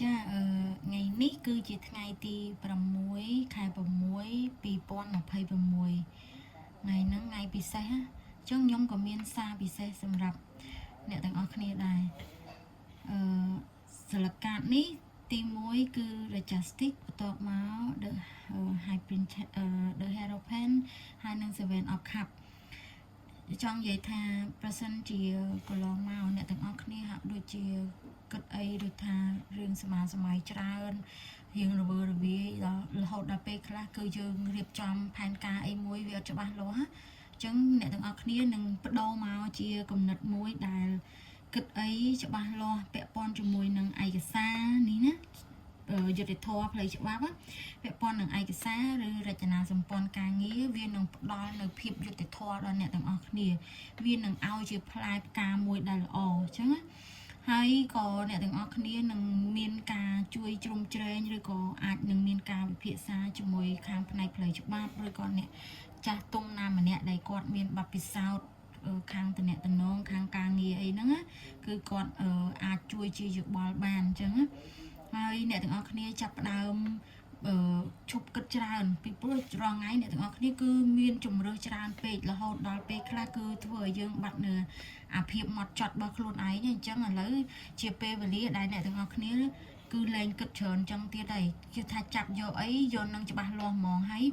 ចាថ្ងៃនេះគឺជាថ្ងៃទី6ខែ6 2026ថ្ងៃហ្នឹងថ្ងៃពិសេសអញ្ចឹងខ្ញុំក៏មានសារពិសេសសម្រាប់អ្នកទាំងអស់គ្នាដែរសិលកាតនេះទី1គឺ Majestic បន្ទាប់មក The Hero Pen ហើយនឹង Seven of Cup ចង់និយាយថាប្រសិនជាកន្លងមកអ្នកទាំងអស់គ្នាហាក់ដូចជាគិតអីដូចថារឿងសមាសម័យច្រើនរៀងរវើរវាយដល់រហូតដល់ពេលខ្លះគឺយើងរៀបចំផែនការអីមួយវាអត់ច្បាស់លាស់អញ្ចឹងអ្នកទាំងអស់គ្នានឹងបដូរមកជាគំនិតមួយដែលគិតអីច្បាស់លាស់ពាក់ព័ន្ធជាមួយនឹងឯកសារនេះណាយុទ្ធធម៌ផ្លូវច្បាប់ពាក់ព័ន្ធនឹងឯកសារឬរចនាសម្ព័ន្ធការងារវានឹងផ្ដល់នៅភាពយុត្តិធម៌ដល់អ្នកទាំងអស់គ្នាវានឹងឲ្យជាផ្លែផ្កាមួយដែលល្អអញ្ចឹងហើយក៏អ្នកទាំងអស់គ្នានឹងមានការជួយជ្រោមជ្រែងឬក៏អាចនឹងមានការវិភាសាជាមួយខាងផ្នែកផ្លូវច្បាប់ឬក៏អ្នកចាស់ទុំណាម្នាក់ដែលគាត់មានបទពិសោធន៍ខាងតំណែងខាងការងារអីហ្នឹងគឺគាត់អាចជួយជាយោបល់បានអញ្ចឹងហើយអ្នកទាំងអស់គ្នាចាប់ផ្ដើមឈប់គិតច្រើនពីព្រោះរងថ្ងៃអ្នកទាំងអស់គ្នាគឺមានជំរឿសច្រើនពេករហូតដល់ពេលខ្លះគឺធ្វើឲ្យយើងបាត់នៅអាភាពម៉ត់ចត់របស់ខ្លួនឯងអញ្ចឹងឥឡូវជាពេលវេលាដែលអ្នកទាំងអស់គ្នាគឺលែងគិតច្រើនអញ្ចឹងទៀតហើយគឺថាចាប់យកអីយកនឹងច្បាស់លាស់ហ្មងហើយ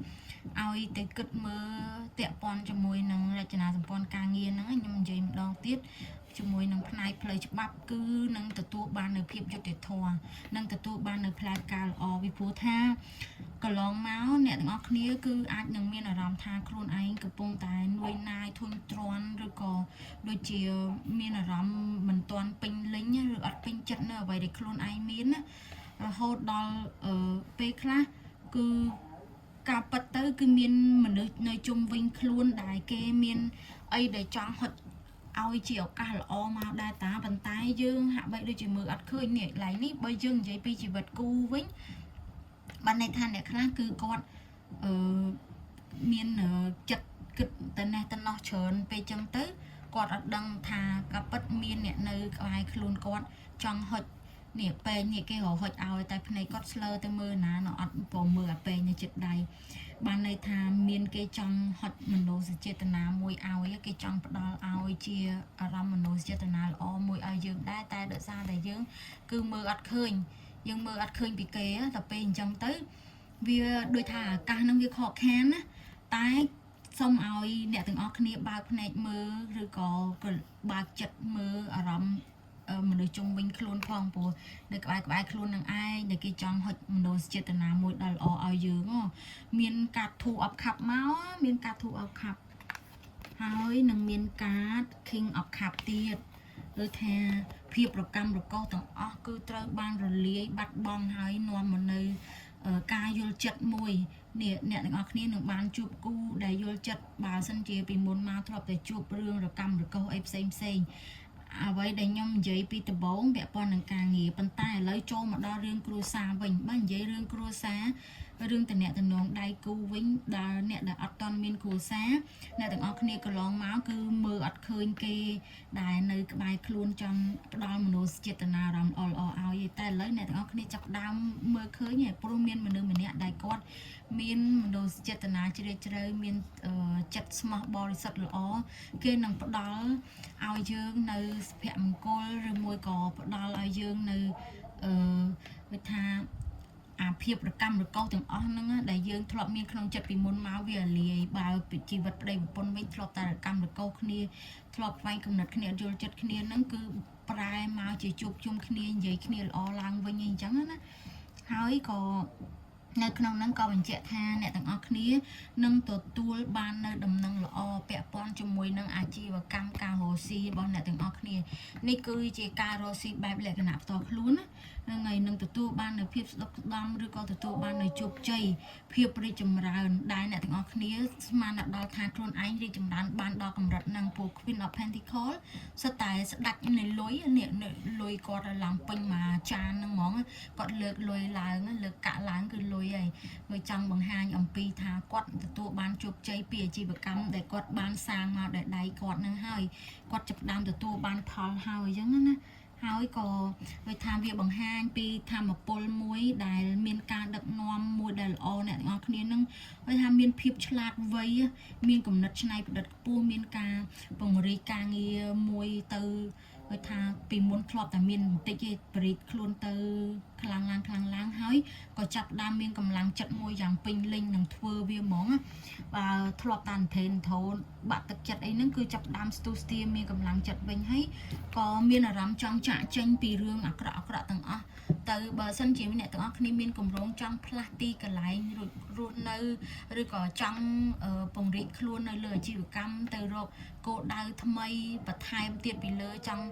ឲ្យតែគិតមើលតាក់ព័ន្ធជាមួយនឹងរចនាសម្ព័ន្ធការងារហ្នឹងខ្ញុំនិយាយម្ដងទៀតជាមួយនឹងផ្នែកផ្លូវច្បាប់គឺនឹងទទួលបាននៅភាពយុត្តិធម៌នឹងទទួលបាននៅផ្លែផ្កាល្អពីព្រោះថាកន្លងមកអ្នកទាំងអស់គ្នាគឺអាចនឹងមានអារម្មណ៍ថាខ្លួនឯងកំពុងតែនួយណាយធុញទ្រាន់ឬក៏ដូចជាមានអារម្មណ៍មិនទាន់ពេញលេញឬអត់ពេញចិត្តនៅអ្វីដែលខ្លួនឯងមានណារហូតដល់ពេលខ្លះគឺការប៉ັດទៅគឺមានមនុស្សនៅជុំវិញខ្លួនដែលគេមានអីដែលចង់ហុចឲ្យជាឱកាសល្អមកដែរតាប៉ុន្តែយើងហាក់បីដូចជាមើលអត់ឃើញនេះកន្លែងនេះបើយើងនិយាយពីជីវិតគូវិញបានន័យថាអ្នកខ្លះគឺគាត់មានចិត្តគិតទៅណេះទៅណោះច្រើនពេលចឹងទៅគាត់អត់ដឹងថាក៏ពិតមានអ្នកនៅក្បែរខ្លួនគាត់ចង់ហុចនេះពេញនេះគេរហុចឲ្យតែភ្នែកគាត់ស្លើទៅមើលណាអត់ព្រមមើលអាពេញនៅចិត្តដៃបានន័យថាមានគេចង់ហុចមនោសញ្ចេតនាមួយឲ្យគេចង់ផ្ដល់ឲ្យជាអារម្មណ៍មនោសញ្ចេតនាល្អមួយឲ្យយើងដែរតែដោយសារតែយើងគឺមើលអត់ឃើញយើងមើលអត់ឃើញពីគេតែពេលអញ្ចឹងទៅវាដូចថាអាកាសនឹងវាខកខានណាតែសូមឲ្យអ្នកទាំងអស់គ្នាបើកភ្នែកមើលឬក៏បើកចិត្តមើលអារម្មណ៍មនុស្សជុំវិញខ្លួនផងព្រោះនៅក្បែរខ្លួននឹងឯងដែលគេចង់ហុចមនោសញ្ចេតនាមួយដល់ល្អឲ្យយើងមានការធូអបខាប់មកមានការធូអបខាប់ហើយនឹងមានការ King of Cup ទៀតគឺថាភាពប្រកម្មប្រកោសទាំងអស់គឺត្រូវបានរលាយបាត់បង់ហើយនាំមកនៅការយល់ចិត្តមួយនេះអ្នកទាំងអស់គ្នានឹងបានជួបគូដែលយល់ចិត្តបើសិនជាពីមុនមកធ្លាប់តែជួបរឿងរកម្មរកោសអីផ្សេងអ្វីដែលខ្ញុំនិយាយពីដំបូងពាក់ព័ន្ធនឹងការងារប៉ុន្តែឥឡូវចូលមកដល់រឿងគ្រួសារវិញបើនិយាយរឿងគ្រួសាររឿងតំណែងដៃគូវិញដល់អ្នកដែលអត់តន់មានគ្រួសារអ្នកទាំងអស់គ្នាកន្លងមកគឺមើលអត់ឃើញគេដែលនៅក្បែរខ្លួនចង់ផ្ដល់មនោសញ្ចេតនាអារម្មណ៍ល្អឲ្យតែឥឡូវអ្នកទាំងអស់គ្នាចាប់ដើមមើលឃើញហើយព្រោះមានមនុស្សម្នាក់ដែលគាត់មានមនោសញ្ចេតនាជ្រាលជ្រៅមានចិត្តស្មោះបរិសុទ្ធល្អគេនឹងផ្ដល់ឲ្យយើងនៅសុភមង្គលឬមួយក៏ផ្ដល់ឲ្យយើងនៅដូចថាអាភាពរកម្មរកោសទាំងអស់ហ្នឹងដែលយើងធ្លាប់មានក្នុងចិត្តពីមុនមកវាលាយបើជីវិតប្តីប្រពន្ធវិញធ្លាប់តែរកម្មរកោសគ្នាធ្លាប់ស្វែងគំនិតគ្នាយល់ចិត្តគ្នាហ្នឹងគឺប្រែមកជាជួបជុំគ្នានិយាយគ្នាល្អឡើងវិញអីចឹងណាហើយក៏នៅក្នុងហ្នឹងក៏បញ្ជាក់ថាអ្នកទាំងអស់គ្នានឹងទទួលបាននៅដំណឹងល្អពាក់ព័ន្ធជាមួយនឹងអាជីវកម្មការរកស៊ីរបស់អ្នកទាំងអស់គ្នានេះគឺជាការរកស៊ីបែបលក្ខណៈផ្ទាល់ខ្លួនណាហ្នឹងហើយនឹងទទួលបាននៅភាពស្ដុកស្ដំឬក៏ទទួលបាននៅជោគជ័យភាពរីកចម្រើនដែលអ្នកទាំងអស់គ្នាស្មានដល់ថាខ្លួនឯងរីកចម្រើនបានដល់កម្រិតហ្នឹងពួក Queen of Pentacles សិតតែស្ដាច់នៃលុយនេះលុយគាត់ឡើងពេញមួយចានហ្នឹងហ្មងគាត់លើកលុយឡើងលើកកាក់ឡើងគឺលុយហើយវាចង់បង្ហាញអំពីថាគាត់ទទួលបានជោគជ័យពីអាជីវកម្មដែលគាត់បានសាងមកដោយដៃគាត់នឹងហើយគាត់ចាប់ផ្ដើមទទួលបានផលហើយអញ្ចឹងណា ហើយក៏វាថាវាបង្ហាញពីធម្មពលមួយដែលមានការដឹកនាំមួយដែលល្អអ្នកទាំងអស់គ្នានឹងវាថាមានភាពឆ្លាតវៃមានគំនិតច្នៃប្រឌិតខ្ពស់មានការពង្រីកការងារមួយទៅវាថាពីមុនធ្លាប់តែមានបន្តិចឯងបរិទ្ធខ្លួនទៅខ្លាំងឡើងហើយក៏ចាប់ដើមមានកម្លាំងចិត្តមួយយ៉ាងពេញលេញនឹងធ្វើវាហ្មងបើធ្លាប់តានថេនធូនបាក់ទឹកចិត្តអីហ្នឹងគឺចាប់ដើមស្ទុះស្ទាមានកម្លាំងចិត្តវិញហើយក៏មានអារម្មណ៍ចង់ចាក់ចេញពីរឿងអាក្រក់ទាំងអស់ទៅបើសិនជាអ្នកទាំងអស់គ្នាមានកម្រងចង់ផ្លាស់ទីកន្លែងរស់នៅឬក៏ចង់ពង្រីកខ្លួននៅលើអាជីវកម្មទៅរកគោលដៅថ្មីបន្ថែមទៀតពីលើចង់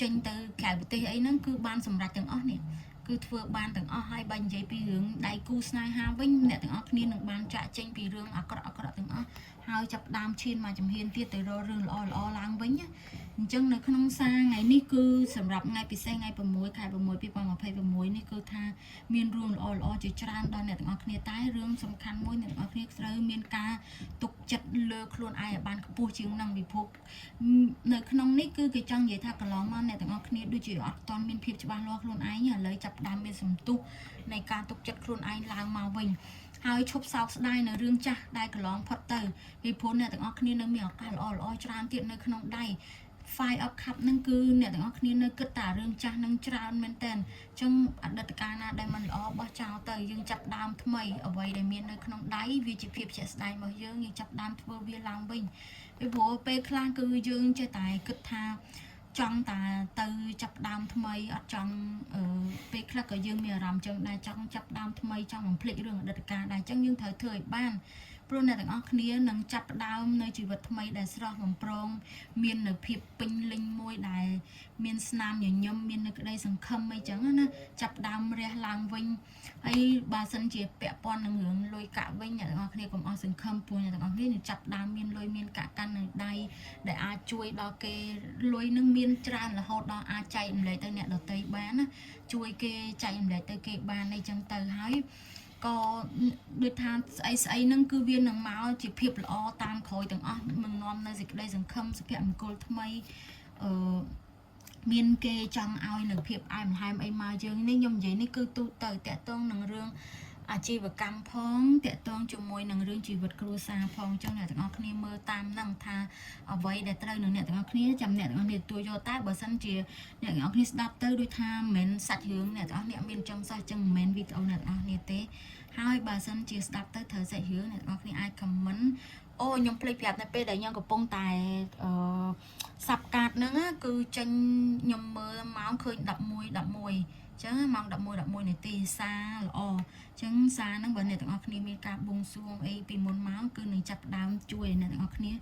ចេញទៅក្រៅប្រទេសអីហ្នឹងគឺបានសម្រេចទាំងអស់នេះគឺធ្វើបានទាំងអស់ហើយបើនិយាយពីរឿងដៃគូស្នេហាវិញអ្នកទាំងអស់គ្នានឹងបានចាក់ចេញពីរឿងអាក្រក់ទាំងអស់ហើយចាប់ដើមឈានមកជំហានទៀតទៅរករឿងល្អឡើងវិញអញ្ចឹងនៅក្នុងសារថ្ងៃនេះគឺសម្រាប់ថ្ងៃពិសេសថ្ងៃ6ខែ6 2026នេះគឺថាមានរឿងល្អជាច្រើនដល់អ្នកទាំងអស់គ្នាតែរឿងសំខាន់មួយអ្នកទាំងអស់គ្នាត្រូវមានការទុកចិត្តលើខ្លួនឯងឲ្យបានខ្ពស់ជាងនឹងពិភពនៅក្នុងនេះគឺគេចង់និយាយថាកន្លងមកអ្នកទាំងអស់គ្នាដូចជាអត់ទាន់មានភាពច្បាស់លាស់ខ្លួនឯងឥឡូវចាប់ដើមមានសន្ទុះនៃការទុកចិត្តខ្លួនឯងឡើងមកវិញហើយឈប់សោកស្ដាយនៅរឿងចាស់ដែលកន្លងផុតទៅពីព្រោះអ្នកទាំងអស់គ្នានៅមានឱកាសល្អច្រើនទៀតនៅក្នុងដៃ Five of Cup ហ្នឹងគឺអ្នកទាំងអស់គ្នានៅគិតតែរឿងចាស់នឹងច្រើនមែនតើអញ្ចឹងអតីតកាលណាដែលមិនល្អបោះចោលទៅយើងចាប់ដើមថ្មីអ្វីដែលមាននៅក្នុងដៃវាជាភាពជាក់ស្ដែងរបស់យើងចាប់ដើមធ្វើវាឡើងវិញពីព្រោះពេលខ្លះគឺយើងចេះតែគិតថាចង់តែទៅចាប់ដើមថ្មីអត់ចង់ពេលខ្លះក៏យើងមានអារម្មណ៍ចឹងដែរចង់ចាប់ដើមថ្មីចង់បំភ្លេចរឿងអតីតកាលដែរអញ្ចឹងយើងត្រូវធ្វើឲ្យបានព្រោះអ្នកទាំងអស់គ្នានឹងចាប់ផ្ដើមនៅជីវិតថ្មីដែលស្រស់បំព្រងមាននៅភាពពេញលេញមួយដែលមានស្នាមញញឹមមាននៅក្តីសង្ឃឹមអីចឹងណាចាប់ដើមរះឡើងវិញហើយបើសិនជាពាក់ព័ន្ធនឹងរឿងលុយកាក់វិញអ្នកទាំងអស់គ្នាកុំអស់សង្ឃឹមព្រោះអ្នកទាំងអស់គ្នានឹងចាប់ដើមមានលុយមានកាក់កាន់នៅដៃដែលអាចជួយដល់គេលុយនឹងមានច្រើនរហូតដល់អាចចែករំលែកទៅអ្នកដទៃបានណាជួយគេចែករំលែកទៅគេបានអីចឹងទៅហើយក៏ដូចថាស្អីហ្នឹងគឺវានឹងមកជាភាពល្អតាមក្រោយទាំងអស់នឹងនាំនៅសេចក្តីសង្ឃឹមសុភមង្គលថ្មីមានគេចង់ឲ្យនៅភាពអែមល្ហែមអីមកយើងនេះខ្ញុំនិយាយនេះគឺទូទៅតាក់ទងនឹងរឿងអាជីវកម្មផងតាក់ទងជាមួយនឹងរឿងជីវិតគ្រួសារផងអញ្ចឹងអ្នកទាំងអស់គ្នាមើលតាមនឹងថាអ្វីដែលត្រូវនឹងអ្នកទាំងអស់គ្នាចាំអ្នកទាំងអស់គ្នាទទួលយកតែបើសិនជាអ្នកទាំងអស់គ្នាស្ដាប់ទៅដូចថាមិនមែនសាច់រឿងអ្នកទាំងអស់គ្នាមានចំសោះអញ្ចឹងមិនមែនវីដេអូអ្នកទាំងអស់គ្នាទេហើយបើសិនជាស្ដាប់ទៅត្រូវសាច់រឿងអ្នកទាំងអស់គ្នាអាច comment អូខ្ញុំភ្លេចប្រាប់តែពេលដែលខ្ញុំកំពុងតែសាប់កាតហ្នឹងគឺចេញខ្ញុំមើលម៉ោងឃើញ11:11ចឹងម៉ោង11:11នាទីសារល្អចឹងសារហ្នឹងបើអ្នកទាំងអស់គ្នាមានការបួងសួងអីពីមុនមកគឺនឹងចាប់ដើមជួយអ្នកទាំងអស់គ្នា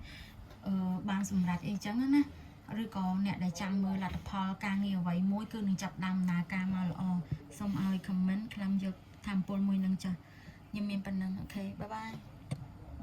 បានសម្រេចអីចឹងណាឬក៏អ្នកដែលចាំមើលលទ្ធផលការងារអ្វីមួយគឺនឹងចាប់ដើមដំណើរការមកល្អសូមឲ្យ comment ខ្លាំងយកធម៌ពលមួយនឹងចាស់ខ្ញុំមានប៉ុណ្ណឹងអូខេបាយបាយ